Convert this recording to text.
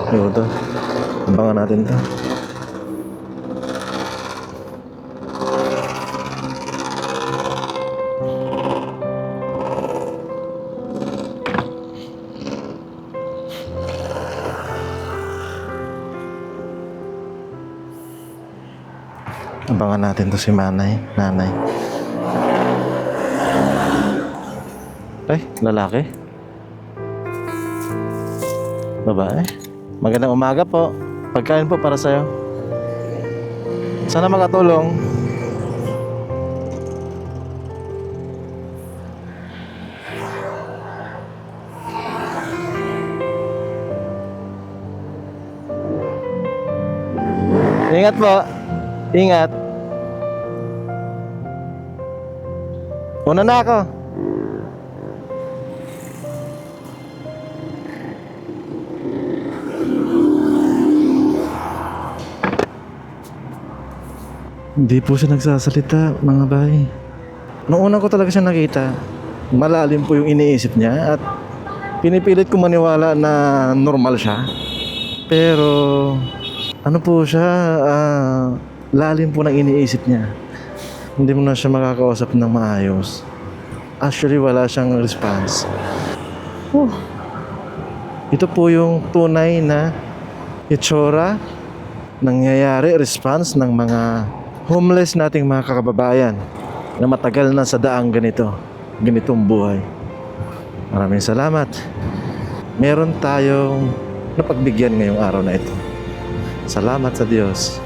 Ayun to. Abangan natin to. Abangan natin to si nanay. Ay, lalaki. Babae. Magandang umaga po. Pagkain po para sa'yo. Sana makatulong. Ingat po. Ingat. Una na ako. Hindi po siya nagsasalita, mga bay. Noong una ko talaga siya nakita, malalim po yung iniisip niya at pinipilit ko maniwala na normal siya. Pero ano po siya, lalim po ng iniisip niya. Hindi mo na siya makakausap ng maayos. Actually, wala siyang response. Ito po yung tunay na itsura, nangyayari, response ng mga homeless nating mga kababayan na matagal na sa daang ganitong buhay. Maraming salamat. Meron tayong napagbigyan ngayong araw na ito. Salamat sa Diyos.